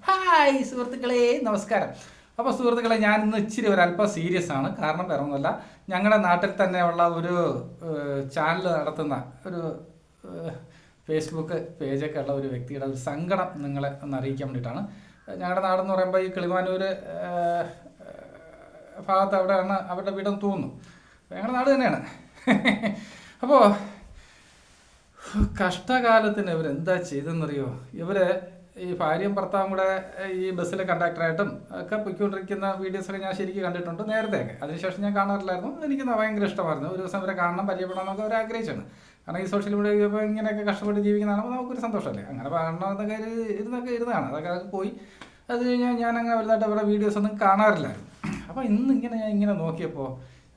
Hi സുഹൃത്തുക്കളെ, നമസ്കാരം. അപ്പോൾ സുഹൃത്തുക്കളെ, ഞാൻ ഇന്ന് ഇച്ചിരി ഒരല്പം സീരിയസ് ആണ്. കാരണം വേറെ ഒന്നുമല്ല, ഞങ്ങളുടെ നാട്ടിൽ തന്നെയുള്ള ഒരു ചാനൽ നടത്തുന്ന ഒരു ഫേസ്ബുക്ക് പേജൊക്കെ ഉള്ള ഒരു വ്യക്തിയുടെ ഒരു സങ്കടം നിങ്ങളെ ഒന്ന് അറിയിക്കാൻ വേണ്ടിയിട്ടാണ്. ഞങ്ങളുടെ നാടെന്ന് പറയുമ്പോൾ ഈ കിളിമാനൂർ ഭാഗത്ത് അവിടെയാണ് അവരുടെ വീടെന്ന് തോന്നുന്നു. ഞങ്ങളുടെ നാട് തന്നെയാണ്. അപ്പോൾ കഷ്ടകാലത്തിന് ഇവരെന്താ ചെയ്തെന്നറിയോ? ഇവർ ഈ ഭാര്യയും ഭർത്താവും കൂടെ ഈ ബസ്സിലെ കണ്ടക്ടറായിട്ടും ഒക്കെ പൊയ്ക്കൊണ്ടിരിക്കുന്ന വീഡിയോസൊക്കെ ഞാൻ ശരിക്കും കണ്ടിട്ടുണ്ട് നേരത്തെയൊക്കെ. അതിനുശേഷം ഞാൻ കാണാറില്ലായിരുന്നു. എനിക്ക് ഭയങ്കര ഇഷ്ടമായിരുന്നു. ഒരു ദിവസം ഇവരെ കാണണം, പരിചയപ്പെടണമെന്നൊക്കെ അവർ ആഗ്രഹിച്ചാണ്. കാരണം ഈ സോഷ്യൽ മീഡിയ ഇപ്പോൾ ഇങ്ങനെയൊക്കെ കഷ്ടപ്പെട്ട് ജീവിക്കുന്നതാണെങ്കിൽ നമുക്കൊരു സന്തോഷമല്ലേ. അങ്ങനെ കാണണമെന്നൊക്കെ ഇരുന്നതാണ്. അതൊക്കെ പോയി. അത് കഴിഞ്ഞാൽ ഞാൻ അങ്ങനെ വലുതായിട്ട് അവരുടെ വീഡിയോസൊന്നും കാണാറില്ലായിരുന്നു. അപ്പോൾ ഇന്നിങ്ങനെ ഞാൻ ഇങ്ങനെ നോക്കിയപ്പോൾ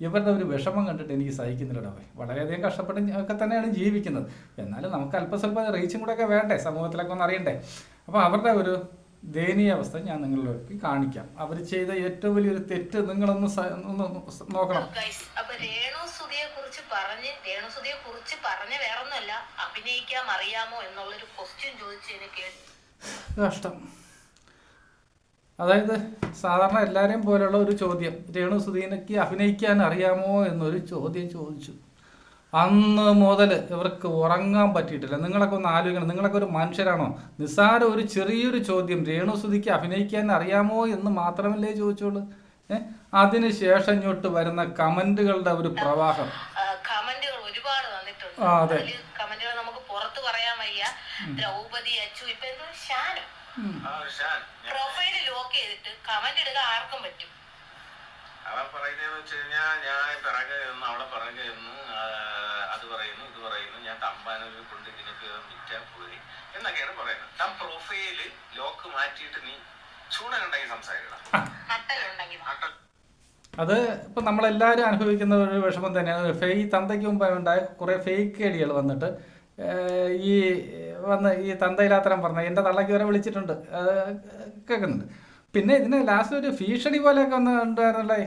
ഇവരുടെ ഒരു വിഷമം കണ്ടിട്ട് എനിക്ക് സഹിക്കുന്നില്ലടോ. വളരെയധികം കഷ്ടപ്പെട്ട് ഒക്കെ തന്നെയാണ് ജീവിക്കുന്നത്. എന്നാലും നമുക്ക് അല്പസ്വല്പം റീച്ചും കൂടെ ഒക്കെ വേണ്ടേ, സമൂഹത്തിലൊക്കെ ഒന്ന് അറിയണ്ടേ. അപ്പോൾ അവരുടെ ഒരു ദയനീയ അവസ്ഥ ഞാൻ നിങ്ങളിലേക്ക് കാണിക്കാം. അവർ ചെയ്ത ഏറ്റവും വലിയൊരു തെറ്റ് നിങ്ങളൊന്ന് നോക്കണം. രേണുസുതിയെ കുറിച്ച് പറഞ്ഞ വേറൊന്നുമല്ല, അഭിനയിക്കാൻ അറിയാമോ എന്നുള്ളൊരു ക്വസ്റ്റ്യൻ ചോദിച്ചു എനിക്ക് കഷ്ടം. അതായത് സാധാരണ എല്ലാവരെയും പോലെയുള്ള ഒരു ചോദ്യം, രേണുസുധീനയ്ക്ക് അഭിനയിക്കാൻ അറിയാമോ എന്നൊരു ചോദ്യം ചോദിച്ചു. അന്ന് മുതൽ ഇവർക്ക് ഉറങ്ങാൻ പറ്റിയിട്ടില്ല. നിങ്ങളൊക്കെ ഒന്ന് ആലോചിക്കണം. നിങ്ങളൊക്കെ ഒരു മനുഷ്യരാണോ? നിസ്സാര ഒരു ചെറിയൊരു ചോദ്യം, രേണുസുധിക്ക് അഭിനയിക്കാൻ അറിയാമോ എന്ന് മാത്രമല്ലേ ചോദിച്ചോളൂ. അതിനുശേഷം ഇങ്ങോട്ട് വരുന്ന കമന്റുകളുടെ ഒരു പ്രവാഹം. കമന്റുകൾ ഒരുപാട് വന്നിട്ടുണ്ട്. അതെ, കമന്റുകൾ നമുക്ക് പുറത്ത് പറയാൻ വയ്യ. ദ്രൗപദി അച്ചു, ഇപ്പൊ എന്തോ ഷാനോ പ്രൊഫൈല് ലോക്ക് ചെയ്തിട്ട് കമന്റ് ഇടുക ആർക്കും പറ്റും. അവൻ പറയുന്നതെന്ന് വെച്ച് കഴിഞ്ഞാൽ ഞാൻ പിറകെ ഒന്ന് അവളെ പിറകെ ഒന്ന് അത് പറയുന്നു ഇത് പറയുന്നു, ഞാൻ തമ്പാനൊരു കൊണ്ട് ഇതിനൊക്കെ വിറ്റാ പോയി എന്നൊക്കെയാണ് പറയുന്നത്. താൻ പ്രൊഫൈല് ലോക്ക് മാറ്റിയിട്ട് നീ ചൂണനുണ്ടെങ്കിൽ സംസാരിക്കണം. അത് ഇപ്പം നമ്മളെല്ലാവരും അനുഭവിക്കുന്ന ഒരു വിഷമം തന്നെയാണ്. തന്തയ്ക്ക് മുമ്പ് ഉണ്ടായ കുറേ ഫേക്ക് ഐഡികൾ വന്നിട്ട് ഈ തന്തയിലാത്തരം പറഞ്ഞ എൻ്റെ തള്ളയ്ക്ക് വരെ വിളിച്ചിട്ടുണ്ട്, കേൾക്കുന്നുണ്ട്. പിന്നെ ഇതിന് ലാസ്റ്റ് ഒരു ഭീഷണി പോലെയൊക്കെ ഒന്ന് ഉണ്ടായിരുന്നല്ലേ.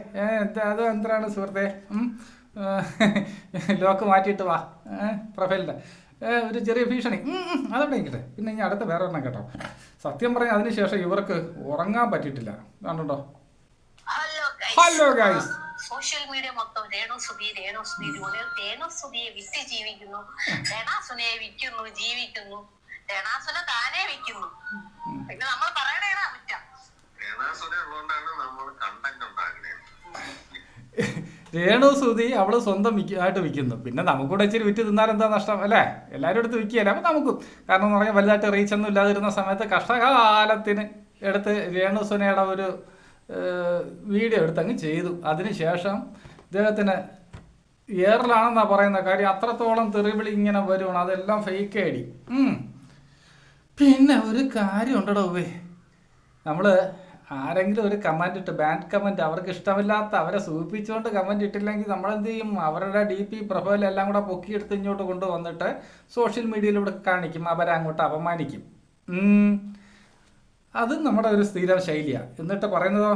അത് എന്താണ് സുഹൃത്തെ, ലോക്ക് മാറ്റിയിട്ട് വാ പ്രൊഫൈലിൻ്റെ ഒരു ചെറിയ ഭീഷണി, അതവിടെ ഇരിക്കട്ടെ. പിന്നെ ഇനി അടുത്ത വേറെ ഒരെണ്ണം കേട്ടോ. സത്യം പറഞ്ഞാൽ അതിനുശേഷം ഇവർക്ക് ഉറങ്ങാൻ പറ്റിയിട്ടില്ല. കണ്ടോ? ഹലോ ഗൈസ്, സോഷ്യൽ മീഡിയ മൊത്തം രേണുസുതിയെ വിറ്റ് ജീവിക്കുന്നു, രേണാസുനയെ വിൽക്കുന്നു, ജീവിക്കുന്നു, രേണാസുന താനേ വിൽക്കുന്നു. പിന്നെ നമ്മൾ പറയണേനാ കുറ്റം. രേണുസുതി അവള് സ്വന്തം ആയിട്ട് വിൽക്കുന്നു. പിന്നെ നമുക്കൂടെ ഇച്ചിരി വിറ്റ് തിന്നാൽ എന്താ നഷ്ടം അല്ലേ? എല്ലാവരും എടുത്ത് വിൽക്കുകയല്ലേ. അപ്പം നമുക്കും, കാരണം എന്ന് പറഞ്ഞാൽ വലുതായിട്ട് റീച്ചൊന്നും ഇല്ലാതിരുന്ന സമയത്ത് കഷ്ടകാലത്തിന് എടുത്ത് രേണുസുനയുടെ ഒരു വീഡിയോ എടുത്തങ്ങ് ചെയ്തു. അതിനുശേഷം ഇദ്ദേഹത്തിന് എയറിലാണെന്നാണ് പറയുന്ന കാര്യം. അത്രത്തോളം തെറിവിളി ഇങ്ങനെ വരുവാണ്. അതെല്ലാം ഫേക്ക് ഐഡി. പിന്നെ ഒരു കാര്യം ഉണ്ടോ, നമ്മൾ ആരെങ്കിലും ഒരു കമൻറ്റ് ഇട്ട് ബാഡ് കമൻറ്റ്, അവർക്ക് ഇഷ്ടമില്ലാത്ത അവരെ സൂചിപ്പിച്ചുകൊണ്ട് കമൻറ്റ് ഇട്ടില്ലെങ്കിൽ നമ്മളെന്ത് ചെയ്യും? അവരുടെ DP പ്രൊഫൈൽ എല്ലാം കൂടെ പൊക്കിയെടുത്ത് ഇങ്ങോട്ട് കൊണ്ടുവന്നിട്ട് സോഷ്യൽ മീഡിയയിലൂടെ കാണിക്കും, അവരെ അങ്ങോട്ട് അപമാനിക്കും. അത് നമ്മുടെ ഒരു സ്ഥിരം ശൈലിയാണ്. എന്നിട്ട് പറയുന്നതോ,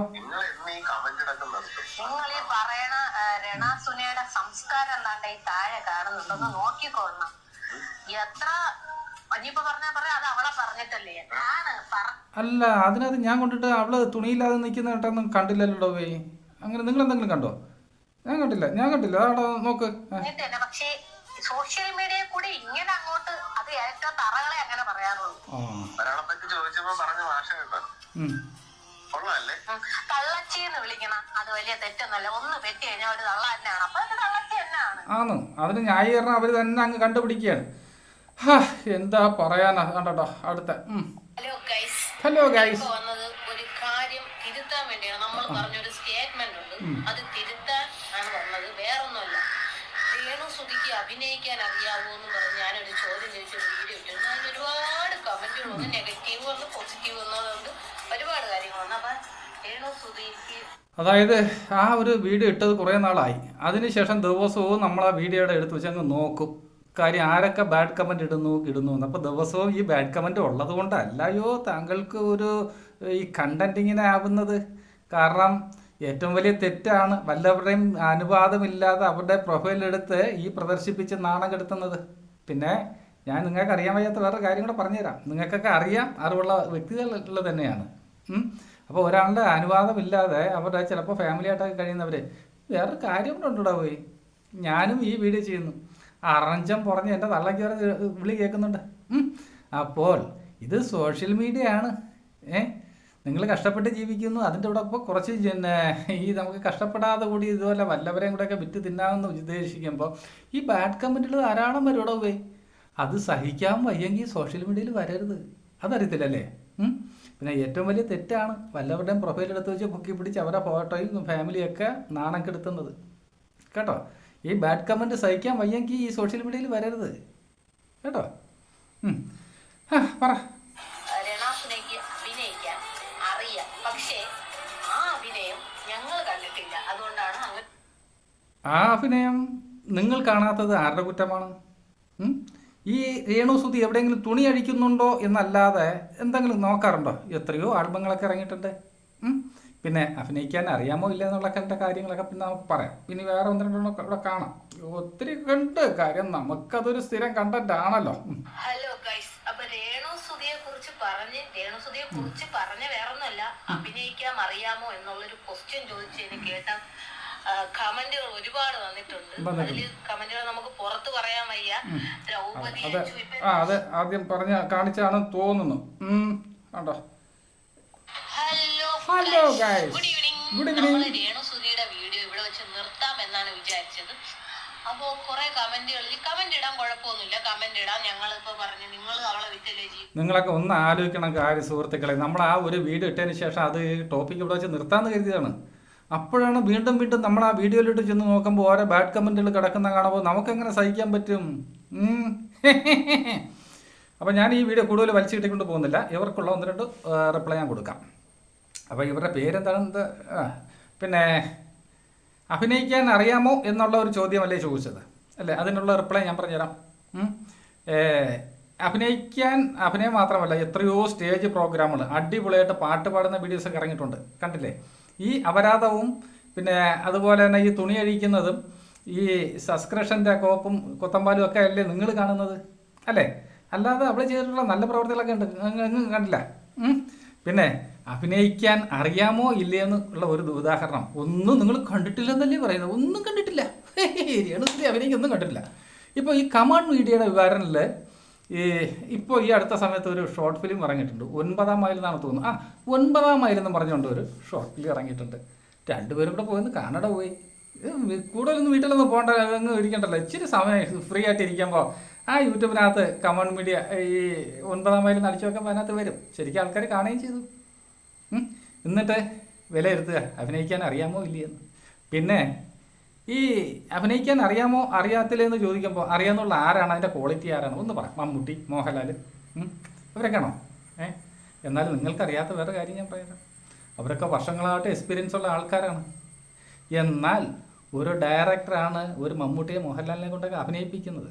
രേണാസുനയുടെ സംസ്കാരം എന്താണ്ട് ഈ താഴെ കാണുന്നുണ്ടെന്ന് നോക്കിക്കൊള്ളണം. എത്ര അത് അവളെ പറഞ്ഞിട്ടല്ലേ? അല്ല, അതിനകത്ത് ഞാൻ കൊണ്ടിട്ട് അവള് തുണിയില്ലാതെ നിൽക്കുന്ന കേട്ടൊന്നും കണ്ടില്ലല്ലോ. അങ്ങനെ നിങ്ങൾ എന്തെങ്കിലും കണ്ടോ? ഞാൻ കണ്ടില്ല. അവിടെ നോക്ക്. പക്ഷേ സോഷ്യൽ മീഡിയ കൂടി ഇങ്ങനെ അങ്ങോട്ട് അത് ഏറ്റവും തറകളെ അങ്ങനെ പറയാറുള്ളൂ. കള്ളച്ചിന്ന് വിളിക്കണം, അത് വലിയ തെറ്റൊന്നുമല്ല. ഒന്ന് പെറ്റി കഴിഞ്ഞാൽ ഒരു തള്ള തന്നെയാണ്. അപ്പൊ അത് കള്ളച്ചി തന്നെയാണ്. ആന്ന്, അതിന് ന്യായീകരണം അവര് തന്നെ അങ്ങ് കണ്ടുപിടിക്കുകയാണ്. എന്താ പറയാനാ. കണ്ടോ അടുത്ത. ഹലോ ഗൈസ്, ഒരു കാര്യം തിരുത്താൻ വേണ്ടിയാണ് നമ്മൾ പറഞ്ഞൊരു സ്റ്റേറ്റ്മെന്റ് ഉണ്ട്, അത് തിരുത്താൻ ആണ് വന്നത്, വേറൊന്നുമല്ല. രേണുസുതിക്ക് അഭിനയിക്കാൻ അറിയാവോ എന്ന് പറഞ്ഞ് ഞാനൊരു ചോദ്യം ചോദിച്ചൊരു വീഡിയോ ഇട്ടിരുന്നു. അതിന് ഒരുപാട് കമന്റുകൾ വന്നു, നെഗറ്റീവ് വന്നു, പോസിറ്റീവ് വന്നതുകൊണ്ട് ഒരുപാട് കാര്യങ്ങൾ വന്നു. അപ്പൊ രേണുസുതിക്ക്, അതായത് ആ ഒരു വീഡിയോ ഇട്ടത് കുറേ നാളായി. അതിനുശേഷം ദിവസവും നമ്മൾ ആ വീഡിയോയുടെ എടുത്ത് വെച്ച് അങ്ങ് നോക്കും കാര്യം ആരൊക്കെ ബാഡ് കമൻറ്റ് ഇടുന്നു. അപ്പോൾ ദിവസവും ഈ ബാഡ് കമൻറ്റ് ഉള്ളത് കൊണ്ടല്ലയോ താങ്കൾക്ക് ഒരു ഈ കണ്ടന്റ് ഇങ്ങനെ ആവുന്നത്. കാരണം ഏറ്റവും വലിയ തെറ്റാണ് വല്ലവരുടെയും അനുവാദമില്ലാതെ അവരുടെ പ്രൊഫൈലെടുത്ത് ഈ പ്രദർശിപ്പിച്ച് നാണം കെടുത്തുന്നത്. പിന്നെ ഞാൻ നിങ്ങൾക്ക് അറിയാൻ വയ്യാത്ത വേറെ കാര്യം കൂടെ പറഞ്ഞുതരാം. നിങ്ങൾക്കൊക്കെ അറിയാം, അറിവുള്ള വ്യക്തികൾ തന്നെയാണ്. അപ്പോൾ ഒരാളുടെ അനുവാദമില്ലാതെ അവരുടെ ചിലപ്പോൾ ഫാമിലി ആയിട്ടൊക്കെ കഴിയുന്നവർ വേറൊരു കാര്യം കൂടെ ഉണ്ടോ പോയി. ഞാനും ഈ വീഡിയോ ചെയ്യുന്നു, അറഞ്ചം പറഞ്ഞ് എൻ്റെ തള്ളയ്ക്ക് വരെ വിളി കേൾക്കുന്നുണ്ട്. അപ്പോൾ ഇത് സോഷ്യൽ മീഡിയ ആണ്. നിങ്ങൾ കഷ്ടപ്പെട്ട് ജീവിക്കുന്നു, അതിൻ്റെ കൂടെ ഇപ്പോൾ കുറച്ച് ഈ നമുക്ക് കഷ്ടപ്പെടാതെ കൂടി ഇതുപോലെ വല്ലവരെയും കൂടെയൊക്കെ വിറ്റ് തിന്നാമെന്ന് ഉദ്ദേശിക്കുമ്പോൾ ഈ ബാഡ് കമൻറ്റുകൾ ധാരാളം വരും ഇവിടെ പോയി. അത് സഹിക്കാൻ വയ്യെങ്കിൽ സോഷ്യൽ മീഡിയയിൽ വരരുത്. അതറിയത്തില്ലല്ലേ? പിന്നെ ഏറ്റവും വലിയ തെറ്റാണ് വല്ലവരുടെയും പ്രൊഫൈൽ എടുത്ത് വെച്ച് പൊക്കി പിടിച്ച് അവരുടെ ഫോട്ടോയും ഫാമിലിയൊക്കെ നാണം കെടുത്തുന്നത് കേട്ടോ. ഈ ബാഡ് കമൻറ്റ് സഹിക്കാൻ വയ്യെങ്കിൽ ഈ സോഷ്യൽ മീഡിയയിൽ വരരുത് കേട്ടോ. പറ. രണാസുനയ്ക്ക് അഭിനയിക്കാൻ അറിയാം, പക്ഷേ ആ അഭിനയം ഞങ്ങൾ കണ്ടിട്ടില്ല. അതുകൊണ്ടാണ് അങ്ങനെ. ആ അഭിനയം നിങ്ങൾ കാണാത്തത് ആരുടെ കുറ്റമാണ്? ഈ രേണുസുതി എവിടെയെങ്കിലും തുണി അഴിക്കുന്നുണ്ടോ എന്നല്ലാതെ എന്തെങ്കിലും നോക്കാറുണ്ടോ? എത്രയോ ആൽബങ്ങളൊക്കെ ഇറങ്ങിയിട്ടുണ്ട്. പിന്നെ അഭിനയിക്കാൻ അറിയാമോ ഇല്ല എന്നുള്ള കാര്യങ്ങളൊക്കെ പിന്നെ നമുക്ക് പറയാം. പിന്നെ വേറെ ഒന്ന് രണ്ടെണ്ണം ഇവിടെ കാണാം. ഒത്തിരി കണ്ട് കാര്യം, നമുക്കതൊരു സ്ഥിരം കണ്ടന്റ് ആണല്ലോ. ഹലോ ഗൈസ്, അപ്പൊ രേണുസുതിയെ കുറിച്ച് പറഞ്ഞ വേറൊന്നുമല്ല, അഭിനയിക്കാൻ അറിയാമോ എന്നുള്ളൊരു ക്വസ്റ്റ്യൻ ചോദിച്ചതിന് കേട്ട കമന്റുകൾ ഒരുപാട് വന്നിട്ടുണ്ട്. അതില് കമന്റുകൾ നമുക്ക് പുറത്ത് പറയാൻ വയ്യ. ദ്രൗപദി അത് ആദ്യം കാണിച്ചാണെന്ന് തോന്നുന്നു. കണ്ടോ? Hello guys, good evening. രേണുസുതിയുടെ വീഡിയോ ഇവിടെ വെച്ച് നിർത്താം എന്നാണ് വിചാരിച്ചത്. അപ്പോൾ കുറെ കമന്റുകളിൽ കമന്റ് ഇടാൻ കുഴപ്പമൊന്നുമില്ല, കമന്റ് ഇടാം. ഞങ്ങളിപ്പോ പറഞ്ഞു നിങ്ങൾ അവളെ വിറ്റല്ലേ ചെയ്യും. നിങ്ങളൊക്കെ ഒന്ന് ആലോചിക്കണം കാര്യം സുഹൃത്തുക്കളെ. നമ്മൾ ആ ഒരു വീഡിയോ ഇട്ടതിന് ശേഷം അത് ടോപ്പിക് ഇവിടെ വെച്ച് നിർത്താമെന്ന് കരുതിയതാണ്. അപ്പോഴാണ് വീണ്ടും നമ്മൾ ആ വീഡിയോയിലിട്ട് ചെന്ന് നോക്കുമ്പോൾ ഓരോ ബാഡ് കമന്റുകൾ കിടക്കുന്ന കാണുമ്പോൾ നമുക്കെങ്ങനെ സഹിക്കാൻ പറ്റും? അപ്പോൾ ഞാൻ ഈ വീഡിയോ കൂടുതൽ വലിച്ചിട്ടിക്കൊണ്ട് പോകുന്നില്ല. ഇവർക്കുള്ള ഒന്ന് രണ്ട് റിപ്ലൈ ഞാൻ കൊടുക്കാം. അപ്പോൾ ഇവരുടെ പേരെന്താണെന്ന് പിന്നെ അഭിനയിക്കാൻ അറിയാമോ എന്നുള്ള ഒരു ചോദ്യമല്ലേ ചോദിച്ചത് അല്ലേ? അതിനുള്ള റിപ്ലൈ ഞാൻ പറഞ്ഞുതരാം. അഭിനയം മാത്രമല്ല, എത്രയോ സ്റ്റേജ് പ്രോഗ്രാമുകൾ അടിപൊളിയായിട്ട് പാട്ട് പാടുന്ന വീഡിയോസൊക്കെ ഇറങ്ങിയിട്ടുണ്ട്, കണ്ടില്ലേ? ഈ അപരാധവും പിന്നെ അതുപോലെ തന്നെ ഈ തുണി അഴിക്കുന്നതും ഈ സബ്സ്ക്രിപ്ഷൻ്റെ കോപ്പും കൊത്തമ്പാലും ഒക്കെ അല്ലേ നിങ്ങൾ കാണുന്നത് അല്ലേ? അല്ലാതെ അവിടെ ചെയ്തിട്ടുള്ള നല്ല പ്രവർത്തികളൊക്കെ ഉണ്ട്, കണ്ടില്ല? പിന്നെ അഭിനയിക്കാൻ അറിയാമോ ഇല്ലയെന്ന് ഉള്ള ഒരു ഉദാഹരണം ഒന്നും നിങ്ങൾ കണ്ടിട്ടില്ലെന്നല്ലേ പറയുന്നത്? ഒന്നും കണ്ടിട്ടില്ല. രേണുസുതി അഭിനയിക്കൊന്നും കണ്ടിട്ടില്ല. ഇപ്പോൾ ഈ കമാൻഡ് മീഡിയയുടെ വിവരണിൽ ഇപ്പോൾ ഈ അടുത്ത സമയത്ത് ഒരു ഷോർട്ട് ഫിലിം ഇറങ്ങിയിട്ടുണ്ട്. 9-ാം മൈൽ എന്നാണ് തോന്നുന്നു. 9-ാം മൈൽ എന്ന് പറഞ്ഞുകൊണ്ട് ഒരു ഷോർട്ട് ഫിലിം ഇറങ്ങിയിട്ടുണ്ട്. രണ്ടുപേരും കൂടെ പോയിന്ന് കാനഡ പോയി. കൂടുതലൊന്നും വീട്ടിലൊന്നും പോകണ്ട, അങ്ങ് ഇരിക്കണ്ടല്ലോ. ഇച്ചിരി സമയം ഫ്രീ ആയിട്ട് ഇരിക്കുമ്പോൾ ആ യൂട്യൂബിനകത്ത് കമാൻഡ് മീഡിയ ഈ 9-ാം മൈൽ നടിച്ചു നോക്കുമ്പോൾ അതിനകത്ത് വരും. ശരിക്കും ആൾക്കാർ കാണുകയും ചെയ്തു. എന്നിട്ട് വിലയിരുത്തുക അഭിനയിക്കാൻ അറിയാമോ ഇല്ലയെന്ന്. പിന്നെ ഈ അഭിനയിക്കാൻ അറിയാമോ അറിയാത്തില്ലെന്ന് ചോദിക്കുമ്പോൾ അറിയാമെന്നുള്ള ആരാണ്, അതിൻ്റെ ക്വാളിറ്റി ആരാണ് ഒന്ന് പറയാം. മമ്മൂട്ടി, മോഹൻലാൽ, ഇവരൊക്കെയാണോ? എന്നാലും നിങ്ങൾക്കറിയാത്ത വേറെ കാര്യം ഞാൻ പറയാം. അവരൊക്കെ വർഷങ്ങളായിട്ട് എക്സ്പീരിയൻസ് ഉള്ള ആൾക്കാരാണ്. എന്നാൽ ഒരു ഡയറക്ടറാണ് ഒരു മമ്മൂട്ടിയെ മോഹൻലാലിനെ കൊണ്ടൊക്കെ അഭിനയിപ്പിക്കുന്നത്.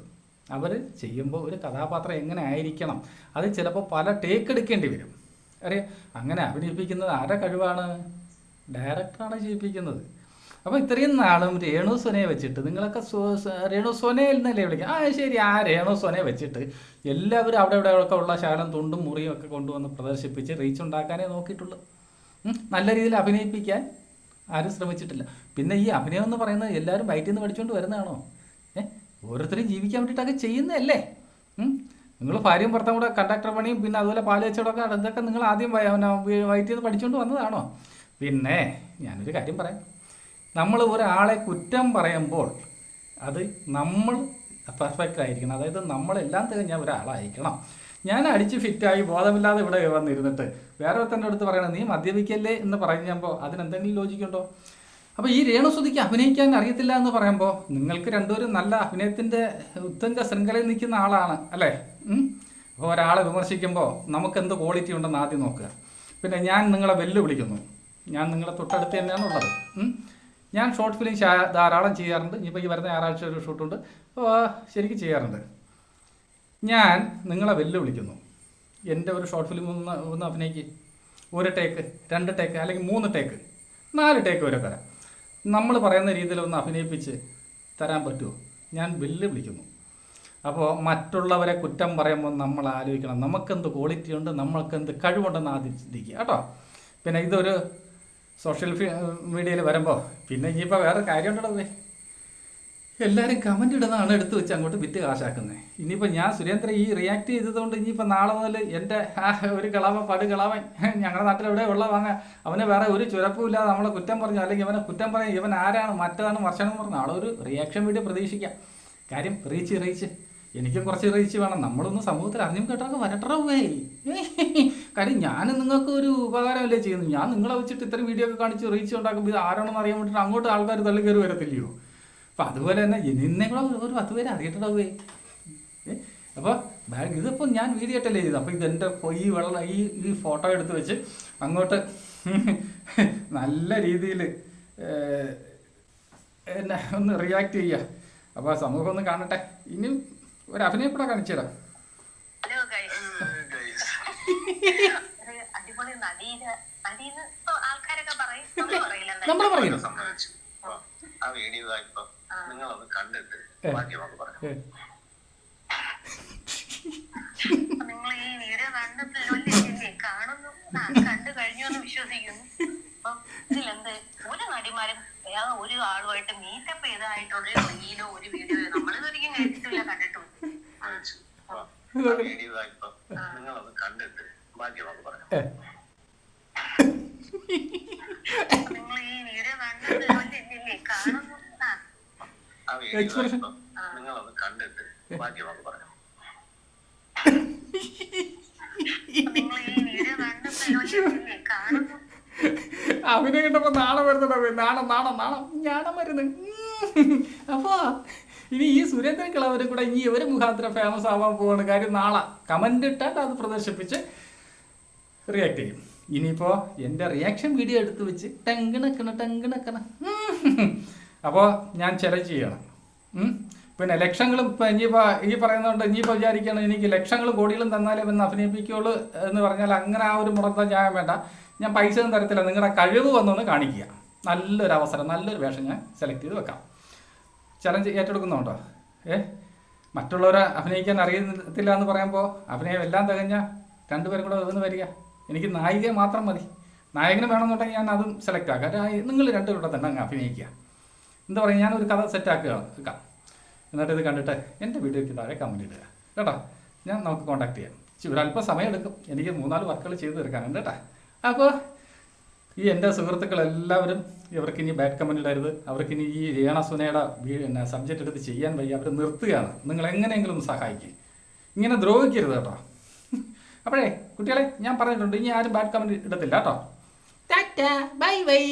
അവർ ചെയ്യുമ്പോൾ ഒരു കഥാപാത്രം എങ്ങനെ ആയിരിക്കണം, അത് ചിലപ്പോൾ പല ടേക്ക് എടുക്കേണ്ടി വരും. അറിയാം, അങ്ങനെ അഭിനയിപ്പിക്കുന്നത് ആരുടെ കഴിവാണ്? ഡയറക്ടറാണ് ചെയ്യിപ്പിക്കുന്നത്. അപ്പോൾ ഇത്രയും നാളും രേണു സോനയെ വെച്ചിട്ട് നിങ്ങളൊക്കെ രേണു സോനയിൽ നിന്നല്ലേ വിളിക്കുക? ശരി, ആ രേണു സോനയെ വെച്ചിട്ട് എല്ലാവരും അവിടെ ഇവിടെയൊക്കെ ഉള്ള ശാലം തുണ്ടും മുറിയും ഒക്കെ കൊണ്ടുവന്ന് പ്രദർശിപ്പിച്ച് റീച്ച് ഉണ്ടാക്കാനേ നോക്കിയിട്ടുള്ളൂ. നല്ല രീതിയിൽ അഭിനയിപ്പിക്കാൻ ആരും ശ്രമിച്ചിട്ടില്ല. പിന്നെ ഈ അഭിനയം എന്ന് പറയുന്നത് എല്ലാവരും വയറ്റിൽ നിന്ന് പഠിച്ചുകൊണ്ട് വരുന്നതാണോ? ഓരോരുത്തരും ജീവിക്കാൻ വേണ്ടിയിട്ടൊക്കെ ചെയ്യുന്നതല്ലേ? നിങ്ങൾ ഭാര്യയും ഭർത്താവും കൂടെ കണ്ടക്ടർ പണിയും പിന്നെ അതുപോലെ പാല് വെച്ചോടൊക്കെ ഇതൊക്കെ നിങ്ങൾ ആദ്യം വയറ്റിൽ നിന്ന് പഠിച്ചുകൊണ്ട് വന്നതാണോ? പിന്നെ ഞാനൊരു കാര്യം പറയാം. നമ്മൾ ഒരാളെ കുറ്റം പറയുമ്പോൾ അത് നമ്മൾ പെർഫെക്റ്റ് ആയിരിക്കണം. അതായത് നമ്മളെല്ലാം തികഞ്ഞ ഒരാളായിരിക്കണം. ഞാൻ അടിച്ച് ഫിറ്റായി ബോധമില്ലാതെ ഇവിടെ വന്നിരുന്നിട്ട് വേറെ ഒരുത്തൻ്റെ അടുത്ത് പറയണം നീ മദ്യപിക്കല്ലേ എന്ന് പറയുമ്പോൾ അതിനെന്തെങ്കിലും ലോജിക്കുണ്ടോ? അപ്പോൾ ഈ രേണുസുതിക്ക് അഭിനയിക്കാൻ അറിയത്തില്ല എന്ന് പറയുമ്പോൾ നിങ്ങൾക്ക് രണ്ടുപേരും നല്ല അഭിനയത്തിൻ്റെ ഉത്തംഗ ശൃംഖലയിൽ നിൽക്കുന്ന ആളാണ് അല്ലേ? അപ്പോൾ ഒരാളെ വിമർശിക്കുമ്പോൾ നമുക്കെന്ത് ക്വാളിറ്റി ഉണ്ടെന്ന് ആദ്യം നോക്കുക. പിന്നെ ഞാൻ നിങ്ങളെ വെല്ലുവിളിക്കുന്നു. ഞാൻ നിങ്ങളെ തൊട്ടടുത്ത് തന്നെയാണ് ഉള്ളത്. ഞാൻ ഷോർട്ട് ഫിലിം ധാരാളം ചെയ്യാറുണ്ട്. ഇപ്പോൾ ഈ വരുന്ന ഞായറാഴ്ച ഒരു ഷൂട്ടുണ്ട്, ശരിക്കും ചെയ്യാറുണ്ട്. ഞാൻ നിങ്ങളെ വെല്ലുവിളിക്കുന്നു. എൻ്റെ ഒരു ഷോർട്ട് ഫിലിം ഒന്ന് അഭിനയിക്ക്. 1 ടേക്ക് 2 ടേക്ക് അല്ലെങ്കിൽ 3 ടേക്ക് 4 ടേക്ക് വരെ തരാം. നമ്മൾ പറയുന്ന രീതിയിലൊന്ന് അഭിനയിപ്പിച്ച് തരാൻ പറ്റുമോ? ഞാൻ വെല്ലുവിളിക്കുന്നു. അപ്പോൾ മറ്റുള്ളവരെ കുറ്റം പറയുമ്പോൾ നമ്മൾ ആലോചിക്കണം നമുക്കെന്ത് ക്വാളിറ്റി ഉണ്ട്, നമ്മൾക്കെന്ത് കഴിവുണ്ടെന്ന് ആദ്യം ചിന്തിക്കുക കേട്ടോ. പിന്നെ ഇതൊരു സോഷ്യൽ മീഡിയയിൽ വരുമ്പോൾ പിന്നെ ഇനിയിപ്പോൾ വേറെ കാര്യമുണ്ടോ, എല്ലാവരും കമൻ്റ് ഇടുന്നതാണ് എടുത്ത് വെച്ച് അങ്ങോട്ട് വിറ്റ് കാശാക്കുന്നത്. ഇനിയിപ്പോൾ ഞാൻ സുരേന്ദ്രൻ ഈ റിയാക്ട് ചെയ്തതുകൊണ്ട് ഇനിയിപ്പോൾ നാളെ മുതൽ എൻ്റെ ഒരു കളവൻ പടുകളവൻ ഞങ്ങളുടെ നാട്ടിൽ എവിടെ ഉള്ള വാങ്ങാൻ അവന് വേറെ ഒരു ചുരപ്പുമില്ലാതെ നമ്മളെ കുറ്റം പറഞ്ഞു, അല്ലെങ്കിൽ ഇവനെ കുറ്റം പറയാൻ ഇവൻ ആരാണ് മറ്റേതാണ് വർഷണം പറഞ്ഞു നാളെ ഒരു റിയാക്ഷൻ വീഡിയോ പ്രതീക്ഷിക്കാം. കാര്യം റീച്ച് എനിക്കും കുറച്ച് റീച്ച് വേണം, നമ്മളൊന്ന് സമൂഹത്തിൽ അറിഞ്ഞും കേട്ടൊക്കെ വരട്ടറവേ. കാര്യം ഞാൻ നിങ്ങൾക്ക് ഒരു ഉപകാരമല്ലേ ചെയ്യുന്നു, ഞാൻ നിങ്ങളെ വെച്ചിട്ട് ഇത്രയും വീഡിയോ ഒക്കെ കാണിച്ച് റീച്ച് ഉണ്ടാക്കുമ്പോൾ ഇത് ആരാണെന്ന് അറിയാൻ വേണ്ടിയിട്ട് അങ്ങോട്ട് ആൾക്കാർ തള്ളി കയറി വരത്തില്ലയോ. അപ്പം അതുപോലെ തന്നെ നിന്നെക്കൂടെ ഒരു 10 പേര് അറിയട്ടവേ. അപ്പോൾ ഇതിപ്പോൾ ഞാൻ വീഡിയോ ആയിട്ടല്ലേ ചെയ്തത്. അപ്പോൾ ഇതെൻ്റെ ഈ ഫോട്ടോ എടുത്ത് വെച്ച് അങ്ങോട്ട് നല്ല രീതിയിൽ എന്നെ ഒന്ന് റിയാക്ട് ചെയ്യുക. അപ്പോൾ സമൂഹം ഒന്ന് കാണട്ടെ. ഇനിയും ഒരു അഭിനയം കൂടെ കാണിച്ചുതരാം. നമ്മൾ പറയുന്നു ആ വീഡിയോ നിങ്ങളൊന്ന് കണ്ടിട്ട് ബാക്കി നമുക്ക് പറയാം. നിങ്ങൾ ഈ വീഡിയോ കാണുന്നു, കണ്ടു കഴിഞ്ഞു എന്ന് വിശ്വസിക്കുന്നു. അപ്പൊ ഇതിലെന്ത് ഒരു നടിമാരും വേറെ ഒരു ആളുമായിട്ട് മീറ്റപ്പ് ചെയ്തതായിട്ടുള്ള റീലോ ഒരു വീഡിയോ നമ്മളിതൊരിക്കലും കേട്ടിട്ടില്ല, കണ്ടിട്ടുണ്ട്. വീഡിയോ നിങ്ങളൊന്ന് കണ്ടിട്ട് ബാക്കി നമുക്ക് പറയാം. നിങ്ങൾ ഈ വീഡിയോ കണ്ടിട്ടില്ലേ കാണുന്നു, ആ വീഡിയോ നിങ്ങളൊന്ന് കണ്ടിട്ട് ബാക്കി നമുക്ക് പറയാം. നിങ്ങൾ ഈ വീഡിയോ കണ്ടിട്ടില്ലേ കാണുന്നു. അഭിനയം കിട്ടപ്പോൾ നാളെ വരുന്നുണ്ടോ, നാണം ഞാണം വരുന്നു. അപ്പോൾ ഇനി ഈ സുരേന്ദ്രൻ കിളവരും കൂടെ ഇനി ഇവർ മുഖാന്തരം ഫേമസ് ആവാൻ പോവാണ്. കാര്യം നാളെ കമൻ്റ് ഇട്ടാൽ അത് പ്രദർശിപ്പിച്ച് റിയാക്ട് ചെയ്യും. ഇനിയിപ്പോൾ എൻ്റെ റിയാക്ഷൻ വീഡിയോ എടുത്ത് വെച്ച് ടെങ്കിണക്കണം. അപ്പോൾ ഞാൻ ചലഞ്ച് ചെയ്യണം. പിന്നെ ലക്ഷങ്ങളും ഇപ്പം ഇനിയിപ്പോൾ ഈ പറയുന്നതുകൊണ്ട് ഇനിയിപ്പോൾ വിചാരിക്കണം എനിക്ക് ലക്ഷങ്ങളും കോടികളും തന്നാലേ എന്ന് അഭിനയിപ്പിക്കുള്ളൂ എന്ന് പറഞ്ഞാൽ അങ്ങനെ ആ ഒരു മുടക്കം ഞാൻ വേണ്ട. ഞാൻ പൈസ ഒന്നും തരത്തില്ല, നിങ്ങളുടെ കഴിവ് വന്നൊന്ന് കാണിക്കുക. നല്ലൊരു അവസരം, നല്ലൊരു വേഷം ഞാൻ സെലക്ട് ചെയ്ത് വെക്കാം. ചലഞ്ച് ഏറ്റെടുക്കുന്നുണ്ടോ? മറ്റുള്ളവരെ അഭിനയിക്കാൻ അറിയത്തില്ല എന്ന് പറയുമ്പോൾ അഭിനയം എല്ലാം തികഞ്ഞ രണ്ടുപേരും കൂടെ ഒന്ന് വരിക. എനിക്ക് നായികയെ മാത്രം മതി, നായകന് വേണമെന്നുണ്ടെങ്കിൽ ഞാൻ അതും സെലക്ട് ആക്കാം. നിങ്ങൾ രണ്ടുപേരുടെ തന്നെ അങ്ങ് അഭിനയിക്കുക. എന്താ പറയുക, ഞാനൊരു കഥ സെറ്റാക്കാം. എന്നിട്ട് ഇത് കണ്ടിട്ട് എൻ്റെ വീഡിയോയ്ക്ക് താഴെ കമൻറ്റ് ഇടുക കേട്ടോ. നമുക്ക് കോൺടാക്ട് ചെയ്യാം. ഒരല്പം സമയം എടുക്കും, എനിക്ക് 3-4 വർക്കുകൾ ചെയ്ത് തീർക്കാനുണ്ട് കേട്ടോ. അപ്പോൾ ഈ എൻ്റെ സുഹൃത്തുക്കളെല്ലാവരും ഇവർക്കിനി ബാഡ് കമൻറ്റ് ഇടരുത്. അവർക്കിനി ഈ രേണ സുനയുടെ സബ്ജക്റ്റ് എടുത്ത് ചെയ്യാൻ വയ്യ, അവർ നിർത്തുകയാണ്. നിങ്ങൾ എങ്ങനെയെങ്കിലും ഒന്ന് സഹായിക്കുക, ഇങ്ങനെ ദ്രോഹിക്കരുത് കേട്ടോ. അപ്പോഴേ കുട്ടികളെ ഞാൻ പറഞ്ഞിട്ടുണ്ട്, ഇനി ആരും ബാഡ് കമൻറ്റ് ഇടത്തില്ല കേട്ടോ. Tata bye bye.